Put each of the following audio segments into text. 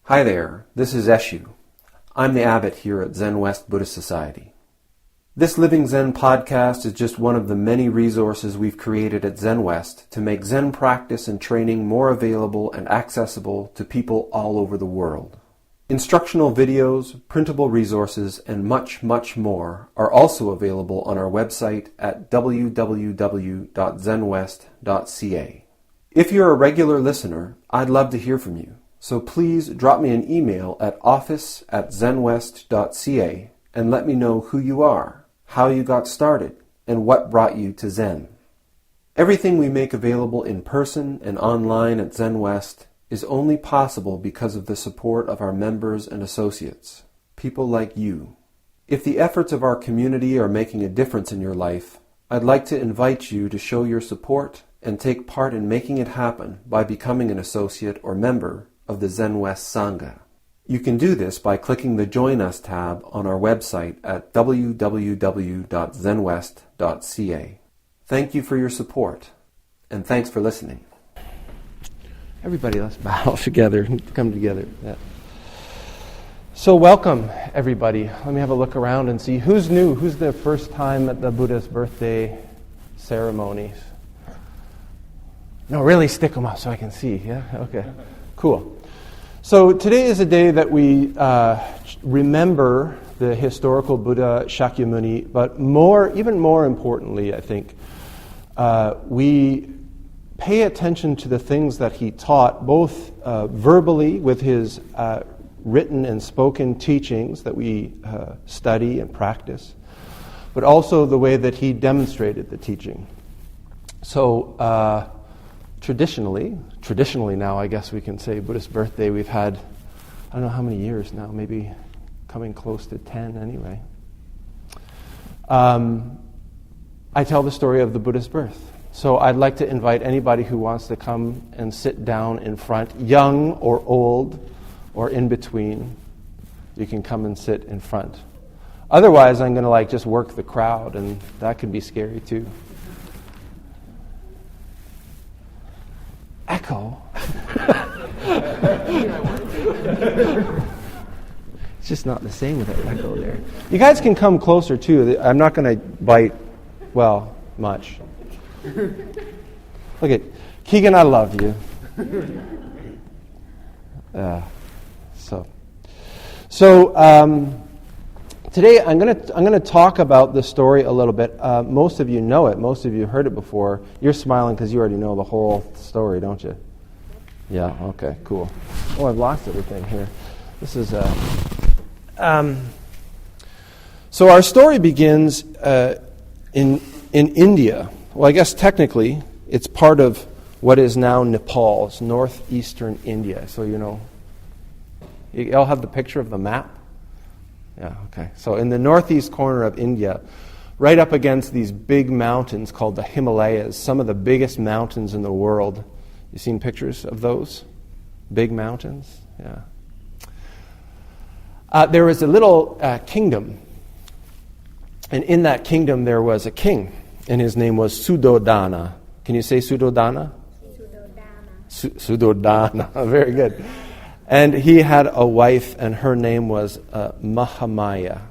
Hi there, this is Eshu. I'm the abbot here at Zenwest Buddhist Society. This Living Zen-podcast is just one of the many resources we've created at Zenwest to make Zen practice and training more available and accessible to people all over the world. Instructional videos, printable resources, and much, much more are also available on our website at www.zenwest.ca. If you're a regular listener, I'd love to hear from you. So please drop me an email at office@zenwest.ca and let me know who you are, how you got started, and what brought you to Zen. Everything we make available in person and online at Zenwest is only possible because of the support of our members and associates, people like you. If the efforts of our community are making a difference in your life, I'd like to invite you to show your support and take part in making it happen by becoming an associate or member of the Zenwest Sangha. You can do this by clicking the Join Us tab on our website at www.zenwest.ca. Thank you for your support, and thanks for listening. Everybody, let's bow together, come together. Yeah. So welcome, everybody. Let me have a look around and see who's new, who's the first time at the Buddha's birthday ceremonies. No, really stick them up so I can see, yeah? Okay, cool. So today is a day that we remember the historical Buddha Shakyamuni, but even more importantly, I think, we pay attention to the things that he taught, both verbally with his written and spoken teachings that we study and practice, but also the way that he demonstrated the teaching. So traditionally now, I guess we can say Buddhist birthday, we've had, I don't know how many years now, maybe coming close to 10 anyway. I tell the story of the Buddha's birth. So I'd like to invite anybody who wants to come and sit down in front, young or old or in between. You can come and sit in front. Otherwise, I'm going to just work the crowd, and that can be scary too. Echo. It's just not the same with that echo there. You guys can come closer too. I'm not going to bite, much. Look at Keegan, I love you. Today I'm going to talk about the story a little bit. Most of you know it. Most of you heard it before. You're smiling because you already know the whole story, don't you? Yeah. Okay. Cool. Oh, I've lost everything here. This is. So our story begins in India. Well, I guess technically it's part of what is now Nepal. It's northeastern India. So you all have the picture of the map? Yeah, okay. So in the northeast corner of India, right up against these big mountains called the Himalayas, some of the biggest mountains in the world. You seen pictures of those? Big mountains? Yeah. There was a little kingdom. And in that kingdom there was a king. And his name was Suddhodana. Can you say Suddhodana? Suddhodana. Very good. And he had a wife, and her name was Mahamaya.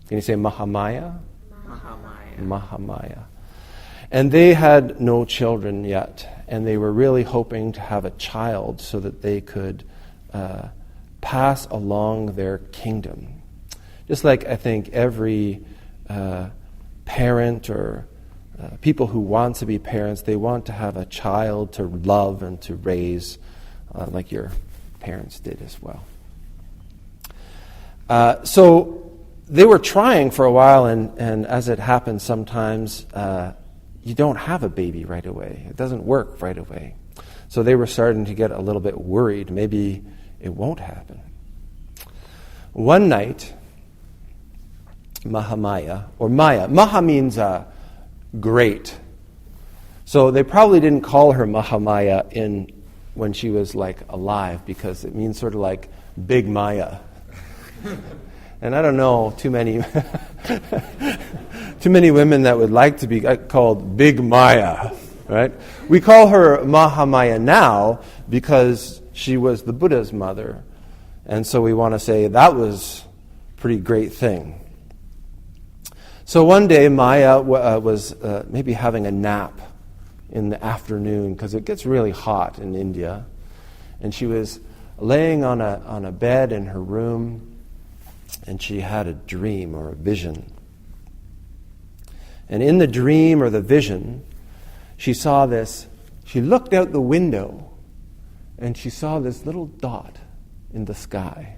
Can you say Mahamaya? Mahamaya. And they had no children yet, and they were really hoping to have a child so that they could pass along their kingdom. Just like I think every parent or people who want to be parents, they want to have a child to love and to raise, like your parents did as well. So they were trying for a while, and as it happens sometimes, you don't have a baby right away. It doesn't work right away. So they were starting to get a little bit worried. Maybe it won't happen. One night, Mahamaya, or Maya. Maha means great. So they probably didn't call her Mahamaya when she was alive, because it means sort of like Big Maya. And I don't know too many women that would like to be called Big Maya, right? We call her Mahamaya now because she was the Buddha's mother. And so we want to say that was a pretty great thing. So one day Maya was maybe having a nap in the afternoon because it gets really hot in India. And she was laying on a bed in her room, and she had a dream or a vision. And in the dream or the vision, she saw this. She looked out the window, and she saw this little dot in the sky.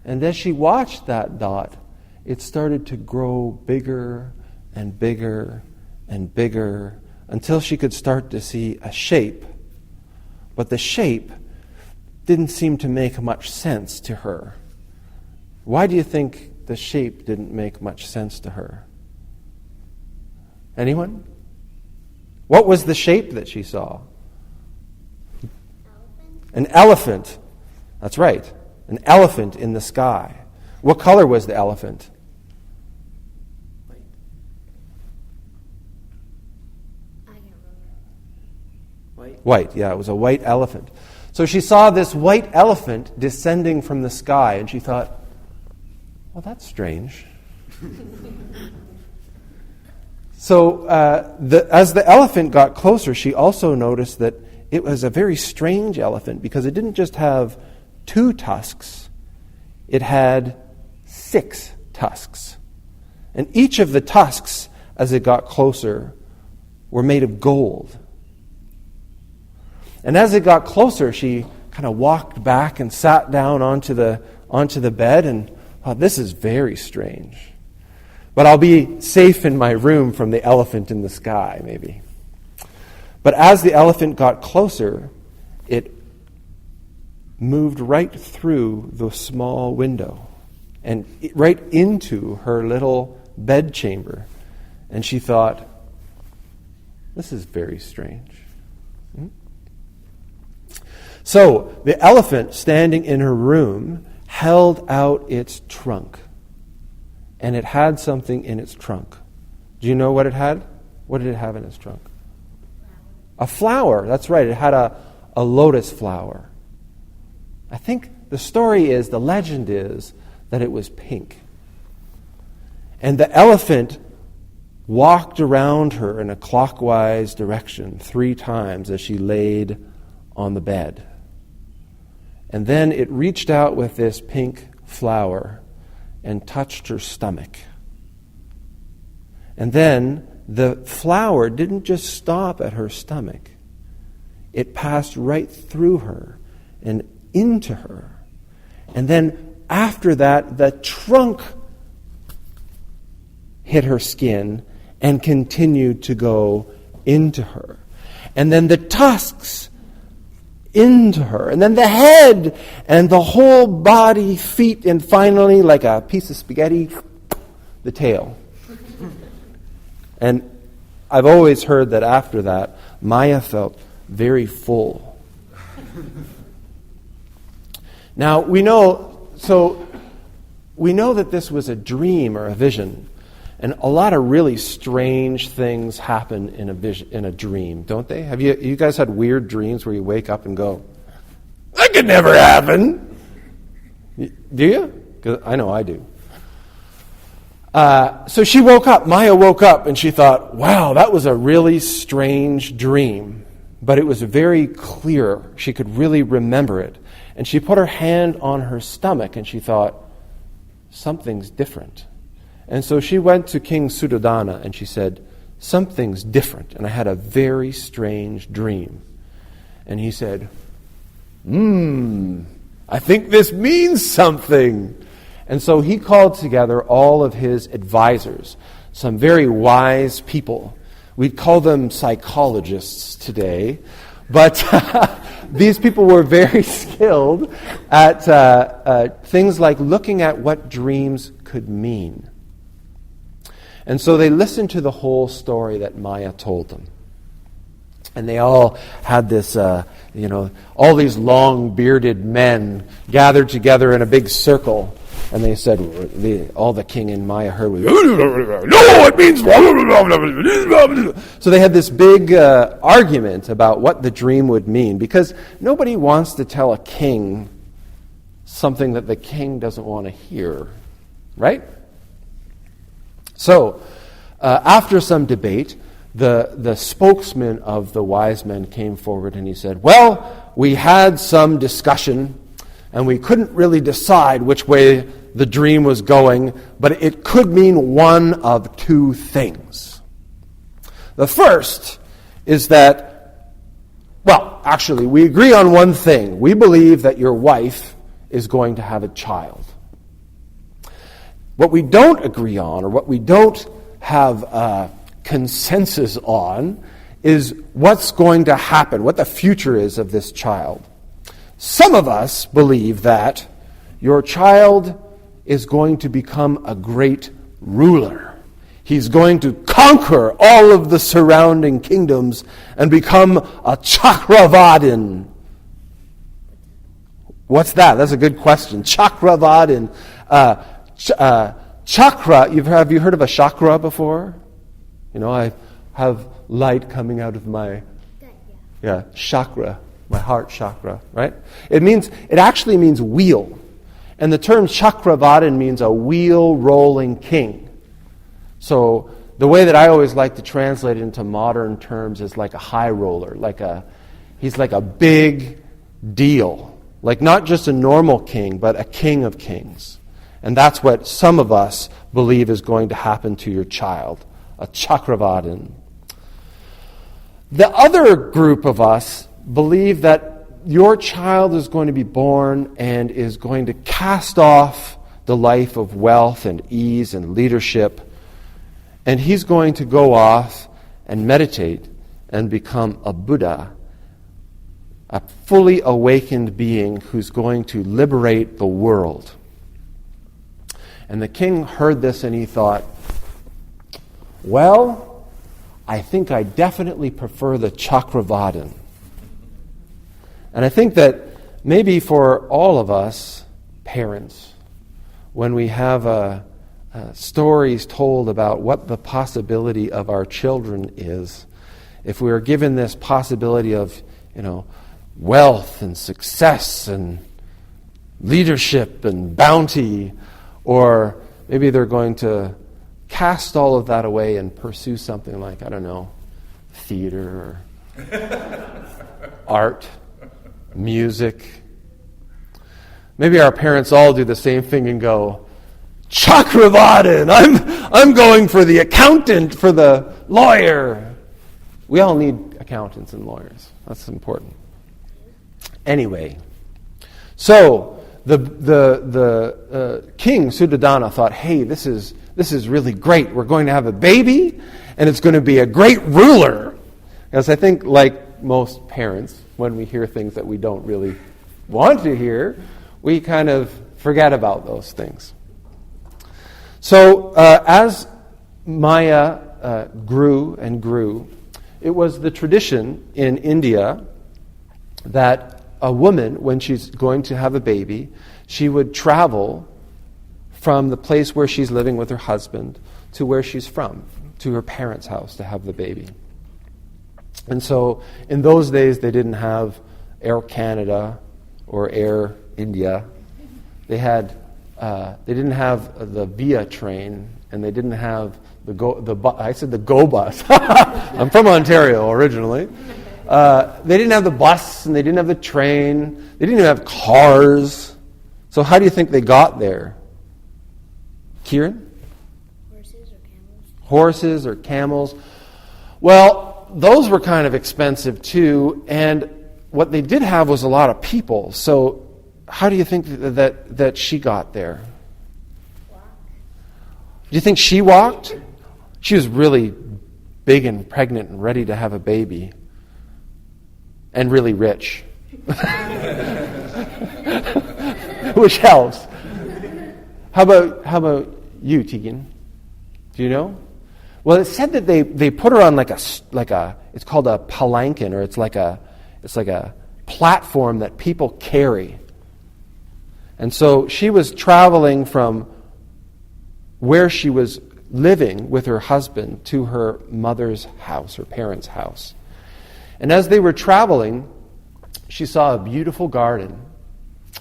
And as she watched that dot, it started to grow bigger and bigger and bigger until she could start to see a shape. But the shape didn't seem to make much sense to her. Why do you think the shape didn't make much sense to her? Anyone? What was the shape that she saw? An elephant. That's right. An elephant in the sky. What color was the elephant? White, yeah, it was a white elephant. So she saw this white elephant descending from the sky, and she thought, well, that's strange. So as the elephant got closer, she also noticed that it was a very strange elephant because it didn't just have 2 tusks, it had 6 tusks. And each of the tusks, as it got closer, were made of gold. And as it got closer, she kind of walked back and sat down onto the bed and thought, this is very strange. But I'll be safe in my room from the elephant in the sky, maybe. But as the elephant got closer, it moved right through the small window and right into her little bedchamber. And she thought, this is very strange. So the elephant, standing in her room, held out its trunk. And it had something in its trunk. Do you know what it had? What did it have in its trunk? A flower. That's right. It had a lotus flower. I think the story is, the legend is, that it was pink. And the elephant walked around her in a clockwise direction 3 times as she laid on the bed. And then it reached out with this pink flower and touched her stomach. And then the flower didn't just stop at her stomach. It passed right through her and into her. And then after that, the trunk hit her skin and continued to go into her. And then the tusks into her. And then the head and the whole body, feet, and finally, like a piece of spaghetti, the tail. And I've always heard that after that, Maya felt very full. Now, we know that this was a dream or a vision. And a lot of really strange things happen in a dream, don't they? Have you guys had weird dreams where you wake up and go, that could never happen? Do you? 'Cause I know I do. So she woke up. Maya woke up and she thought, wow, that was a really strange dream. But it was very clear. She could really remember it. And she put her hand on her stomach and she thought, something's different. And so she went to King Suddhodana and she said, something's different. And I had a very strange dream. And he said, I think this means something. And so he called together all of his advisors, some very wise people. We'd call them psychologists today. But these people were very skilled at things like looking at what dreams could mean. And so they listened to the whole story that Maya told them. And they all had this, all these long bearded men gathered together in a big circle. And they said, all the king and Maya heard was, no, it means... So they had this big argument about what the dream would mean. Because nobody wants to tell a king something that the king doesn't want to hear, right? So, after some debate, the spokesman of the wise men came forward and he said, well, we had some discussion and we couldn't really decide which way the dream was going, but it could mean one of two things. The first is that, well, actually, we agree on one thing. We believe that your wife is going to have a child. What we don't agree on, or what we don't have consensus on, is what's going to happen, what the future is of this child. Some of us believe that your child is going to become a great ruler. He's going to conquer all of the surrounding kingdoms and become a Chakravadin. What's that? That's a good question. Chakravadin. Chakra, have you heard of a chakra before? You know, I have light coming out of my chakra, my heart chakra, right? It actually means wheel. And the term Chakravadin means a wheel-rolling king. So the way that I always like to translate it into modern terms is like a high roller, he's like a big deal. Like not just a normal king, but a king of kings. And that's what some of us believe is going to happen to your child, a Chakravadin. The other group of us believe that your child is going to be born and is going to cast off the life of wealth and ease and leadership, and he's going to go off and meditate and become a Buddha, a fully awakened being who's going to liberate the world. And the king heard this and he thought, well, I think I definitely prefer the Chakravadin. And I think that maybe for all of us, parents, when we have stories told about what the possibility of our children is, if we are given this possibility of, wealth and success and leadership and bounty, or maybe they're going to cast all of that away and pursue something like, theater or art, music. Maybe our parents all do the same thing and go, Chakravadin, I'm going for the accountant, for the lawyer. We all need accountants and lawyers. That's important. Anyway, so the king Suddhodana thought, hey, this is really great. We're going to have a baby, and it's going to be a great ruler. Because I think, like most parents, when we hear things that we don't really want to hear, we kind of forget about those things. So as Maya grew and grew, it was the tradition in India that a woman, when she's going to have a baby, she would travel from the place where she's living with her husband to where she's from, to her parents' house to have the baby. And so in those days, they didn't have Air Canada or Air India. They didn't have the Via train, and they didn't have the Go bus. I'm from Ontario originally. They didn't have the bus, and they didn't have the train. They didn't even have cars. So how do you think they got there? Kieran? Horses or camels. Well, those were kind of expensive too, and what they did have was a lot of people. So how do you think that she got there? Walk. Do you think she walked? She was really big and pregnant and ready to have a baby. And really rich. Which helps. How about you, Tegan? Do you know? Well, it said that they put her on like a it's called a palanquin, or it's like a platform that people carry. And so she was traveling from where she was living with her husband to her mother's house, her parents' house. And as they were traveling, she saw a beautiful garden.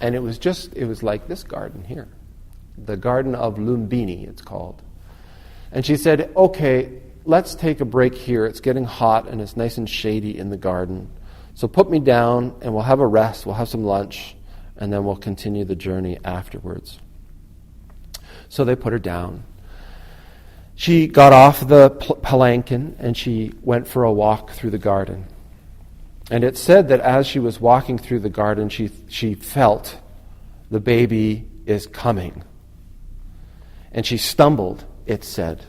And it was like this garden here. The Garden of Lumbini, it's called. And she said, okay, let's take a break here. It's getting hot and it's nice and shady in the garden. So put me down and we'll have a rest, we'll have some lunch, and then we'll continue the journey afterwards. So they put her down. She got off the palanquin and she went for a walk through the garden. And it said that as she was walking through the garden, she felt the baby is coming. And she stumbled, it said,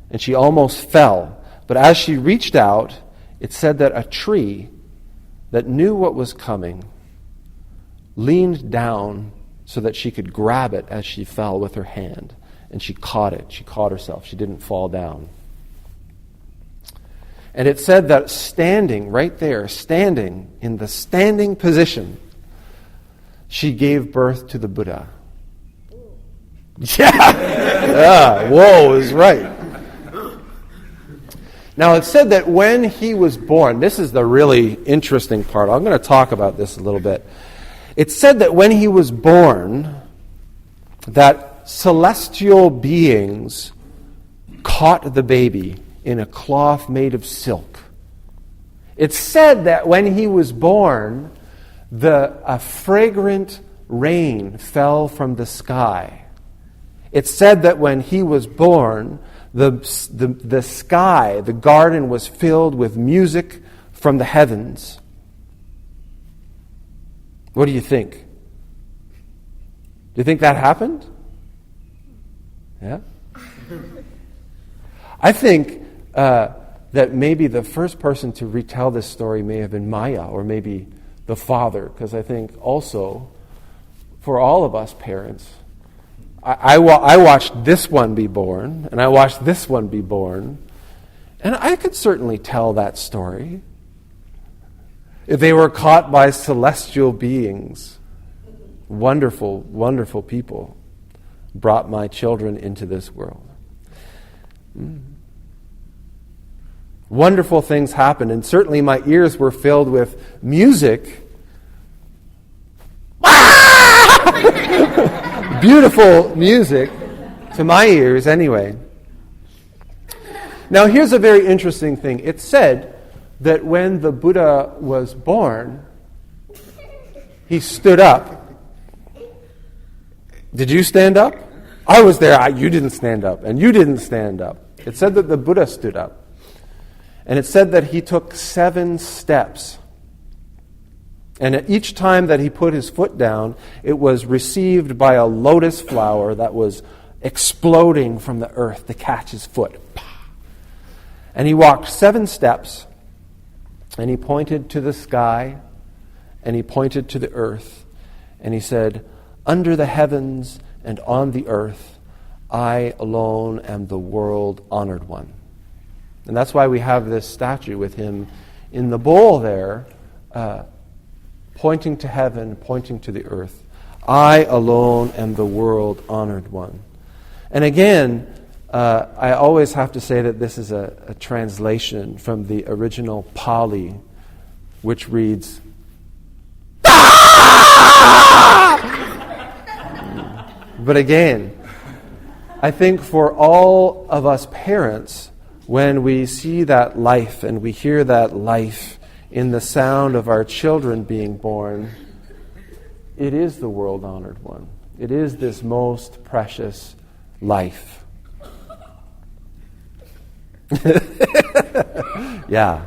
and she almost fell. But as she reached out, it said that a tree that knew what was coming leaned down so that she could grab it as she fell with her hand. And she caught it. She caught herself. She didn't fall down. And it said that standing right there, standing in the standing position, she gave birth to the Buddha. Yeah, whoa is right. Now it said that when he was born, this is the really interesting part. I'm going to talk about this a little bit. It said that when he was born, that celestial beings caught the baby in a cloth made of silk. It said that when he was born, a fragrant rain fell from the sky. It said that when he was born, the sky, the garden was filled with music from the heavens. What do you think? Do you think that happened? Yeah? I think that maybe the first person to retell this story may have been Maya, or maybe the father, because I think also, for all of us parents, I watched this one be born, and I watched this one be born, and I could certainly tell that story. If they were caught by celestial beings, wonderful, wonderful people, brought my children into this world. Wonderful things happened, and certainly my ears were filled with music. Beautiful music to my ears anyway. Now here's a very interesting thing. It said that when the Buddha was born, he stood up. Did you stand up? I was there. You didn't stand up, and you didn't stand up. It said that the Buddha stood up. And it said that he took 7 steps. And at each time that he put his foot down, it was received by a lotus flower that was exploding from the earth to catch his foot. And he walked 7 steps, and he pointed to the sky, and he pointed to the earth, and he said, "Under the heavens and on the earth, I alone am the world-honored one." And that's why we have this statue with him in the bowl there, pointing to heaven, pointing to the earth. I alone am the world-honored one. And again, I always have to say that this is a translation from the original Pali, which reads, But again, I think for all of us parents, when we see that life and we hear that life in the sound of our children being born, it is the world-honored one. It is this most precious life. Yeah.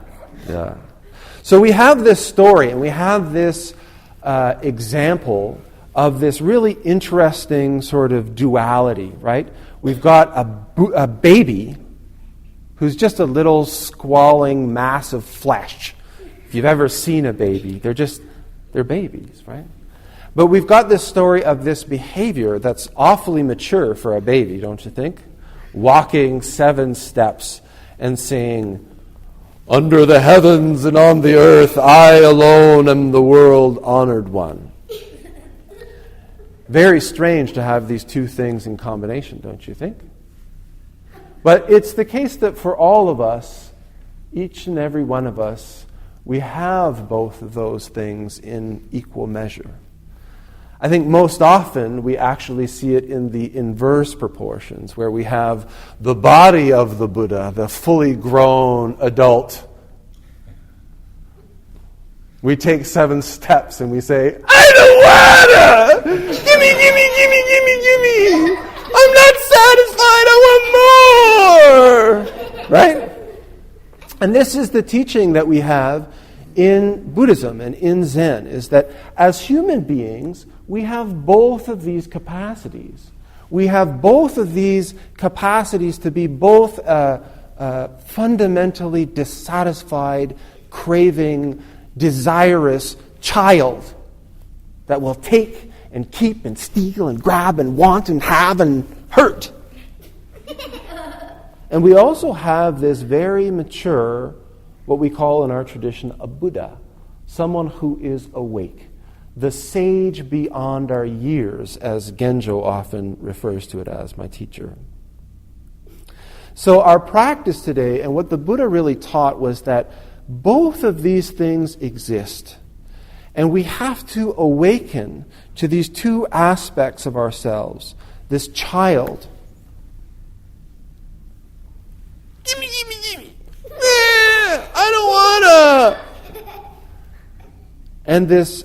So we have this story and we have this example of this really interesting sort of duality, right? We've got a baby who's just a little squalling mass of flesh. If you've ever seen a baby, they're babies, right? But we've got this story of this behavior that's awfully mature for a baby, don't you think? Walking 7 steps and saying, "Under the heavens and on the earth, I alone am the world-honored one." Very strange to have these two things in combination, don't you think? But it's the case that for all of us, each and every one of us, we have both of those things in equal measure. I think most often we actually see it in the inverse proportions, where we have the body of the Buddha, the fully grown adult. We take 7 steps and we say, I don't wanna! Gimme! I'm not satisfied, I want more! Right? And this is the teaching that we have in Buddhism and in Zen, is that as human beings, we have both of these capacities. We have both of these capacities to be both a fundamentally dissatisfied, craving, desirous child that will take and keep and steal and grab and want and have and hurt. And we also have this very mature, what we call in our tradition a Buddha, someone who is awake. The sage beyond our years, as Genjo often refers to it as, my teacher. So our practice today, and what the Buddha really taught, was that both of these things exist. And we have to awaken to these 2 aspects of ourselves. This child. Gimme. I don't wanna! And this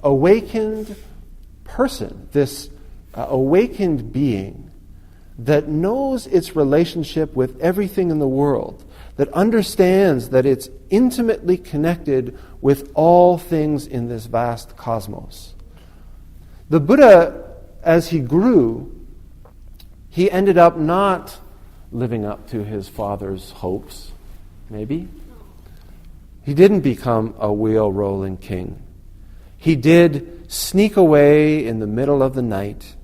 awakened person, this awakened being that knows its relationship with everything in the world, that understands that it's intimately connected with all things in this vast cosmos. The Buddha, as he grew, he ended up not living up to his father's hopes, maybe. He didn't become a wheel-rolling king. He did sneak away in the middle of the night,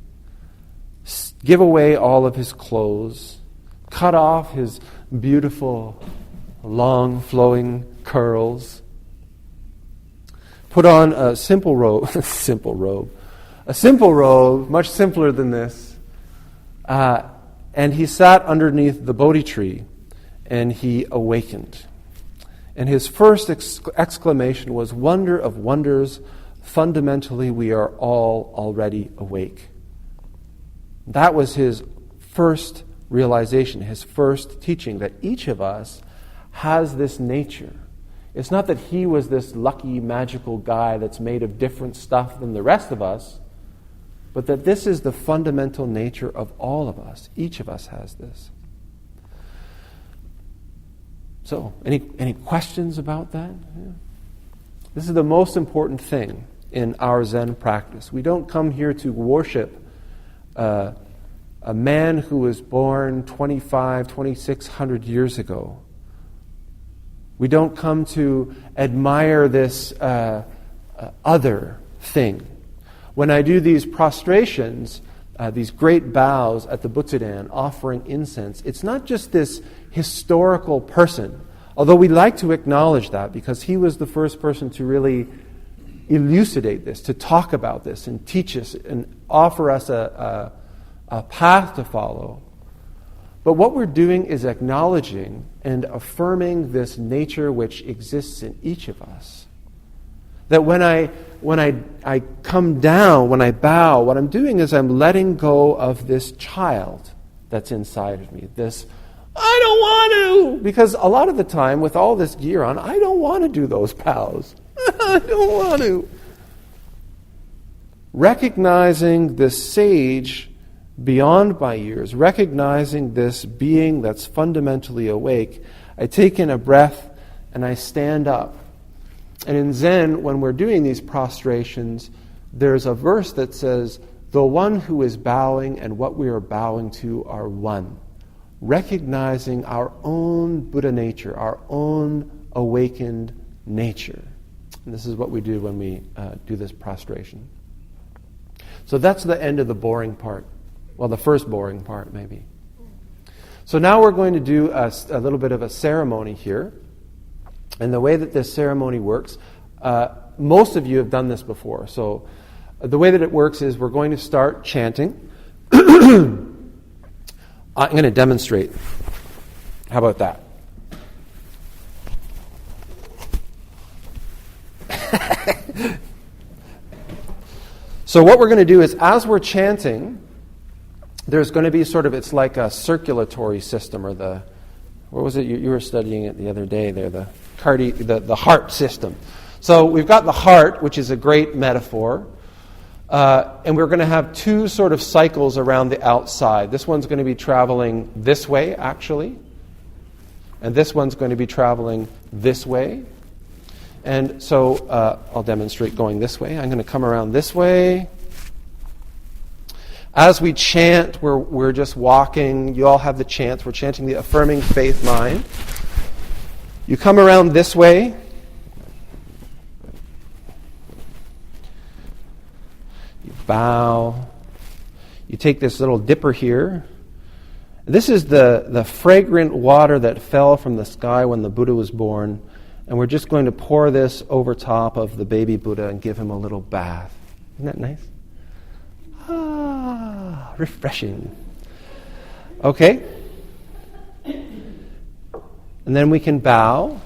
give away all of his clothes, cut off his beautiful, long, flowing curls, put on a simple robe, much simpler than this, and he sat underneath the Bodhi tree, and he awakened. And his first exclamation was, "Wonder of wonders, fundamentally we are all already awake." That was his first realization, his first teaching, that each of us has this nature. It's not that he was this lucky, magical guy that's made of different stuff than the rest of us, but that this is the fundamental nature of all of us. Each of us has this. So, any questions about that? Yeah. This is the most important thing in our Zen practice. We don't come here to worship a man who was born 2,600 years ago. We don't come to admire this other thing. When I do these prostrations, these great bows at the Butsudan, offering incense, it's not just this historical person, although we like to acknowledge that because he was the first person to really elucidate this, to talk about this and teach us and offer us a path to follow. But what we're doing is acknowledging and affirming this nature which exists in each of us. That when I come down, when I bow, what I'm doing is I'm letting go of this child that's inside of me. This, I don't want to! Because a lot of the time, with all this gear on, I don't want to do those bows. I don't want to. Recognizing this sage beyond my years, recognizing this being that's fundamentally awake, I take in a breath and I stand up. And in Zen, when we're doing these prostrations, there's a verse that says, "The one who is bowing and what we are bowing to are one." Recognizing our own Buddha nature, our own awakened nature. And this is what we do when we do this prostration. So that's the end of the boring part. Well, the first boring part, maybe. So now we're going to do a little bit of a ceremony here. And the way that this ceremony works, most of you have done this before. So the way that it works is we're going to start chanting. I'm going to demonstrate. How about that? So what we're going to do is, as we're chanting, there's going to be it's like a circulatory system, or what was it you were studying it the other day there, the heart system. So we've got the heart, which is a great metaphor, and we're going to have two sort of cycles around the outside. This one's going to be traveling this way, actually, and this one's going to be traveling this way. And so I'll demonstrate going this way. I'm going to come around this way. As we chant, we're just walking. You all have the chants. We're chanting the affirming faith mind. You come around this way. You bow. You take this little dipper here. This is the fragrant water that fell from the sky when the Buddha was born. And we're just going to pour this over top of the baby Buddha and give him a little bath. Isn't that nice? Ah, refreshing. Okay. And then we can bow.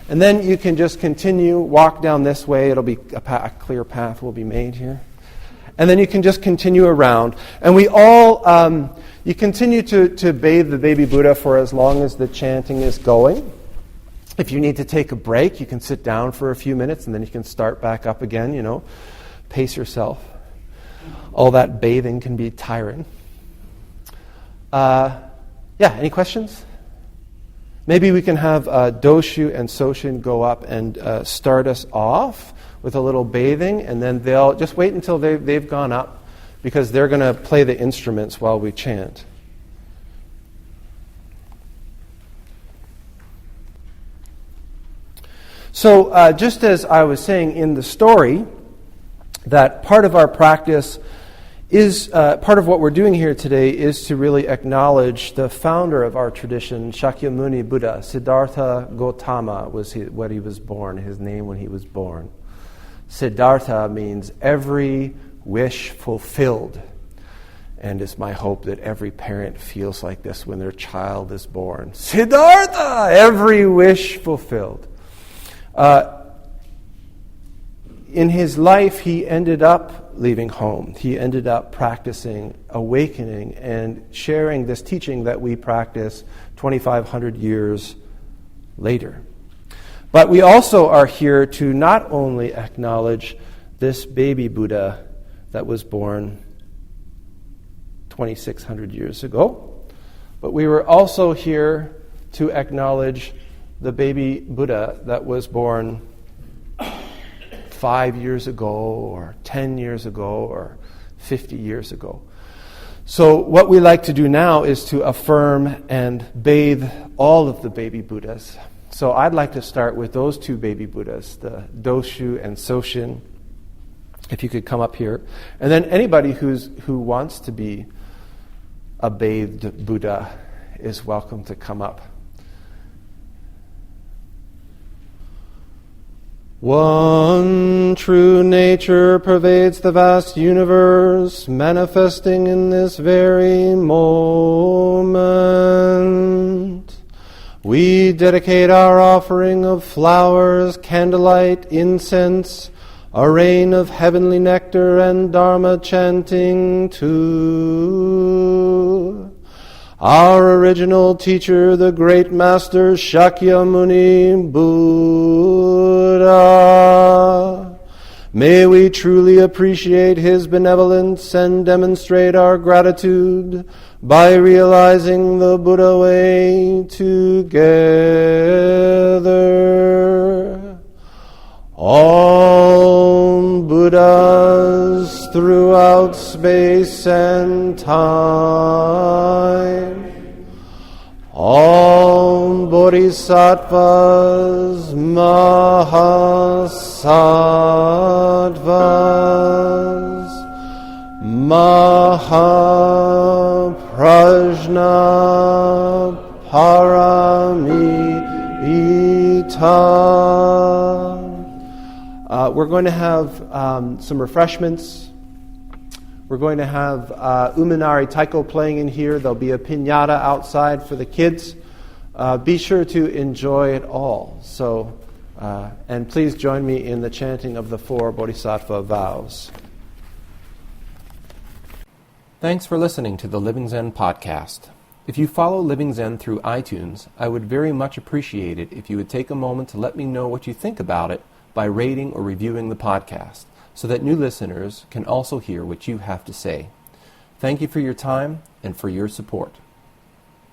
And then you can just continue, walk down this way. It'll be a clear path will be made here. And then you can just continue around. And we all, you continue to bathe the baby Buddha for as long as the chanting is going. If you need to take a break, you can sit down for a few minutes and then you can start back up again, pace yourself. All that bathing can be tiring. Any questions? Maybe we can have Doshu and Soshin go up and start us off with a little bathing, and then they'll just wait until they've gone up, because they're going to play the instruments while we chant. So just as I was saying in the story, that part of our practice is, part of what we're doing here today is to really acknowledge the founder of our tradition, Shakyamuni Buddha. Siddhartha Gautama was what he was born, his name when he was born. Siddhartha means every wish fulfilled. And it's my hope that every parent feels like this when their child is born. Siddhartha! Every wish fulfilled. In his life, he ended up leaving home. He ended up practicing awakening and sharing this teaching that we practice 2,500 years later. But we also are here to not only acknowledge this baby Buddha that was born 2,600 years ago, but we were also here to acknowledge the baby Buddha that was born 5 years ago, or 10 years ago, or 50 years ago. So what we like to do now is to affirm and bathe all of the baby Buddhas. So I'd like to start with those two baby Buddhas, the Doshu and Soshin, if you could come up here. And then anybody who wants to be a bathed Buddha is welcome to come up. One true nature pervades the vast universe, manifesting in this very moment. We dedicate our offering of flowers, candlelight, incense, a rain of heavenly nectar and Dharma chanting to our original teacher, the great master Shakyamuni Buddha. May we truly appreciate his benevolence and demonstrate our gratitude by realizing the Buddha way together. All Buddhas throughout space and time, all Bodhisattvas, Mahasattvas, Mahaprajna Paramita. We're going to have some refreshments. We're going to have Uminari Taiko playing in here. There'll be a piñata outside for the kids. Be sure to enjoy it all. So, and please join me in the chanting of the 4 Bodhisattva vows. Thanks for listening to the Living Zen-podcast. If you follow Living Zen through iTunes, I would very much appreciate it if you would take a moment to let me know what you think about it by rating or reviewing the podcast, so that new listeners can also hear what you have to say. Thank you for your time and for your support.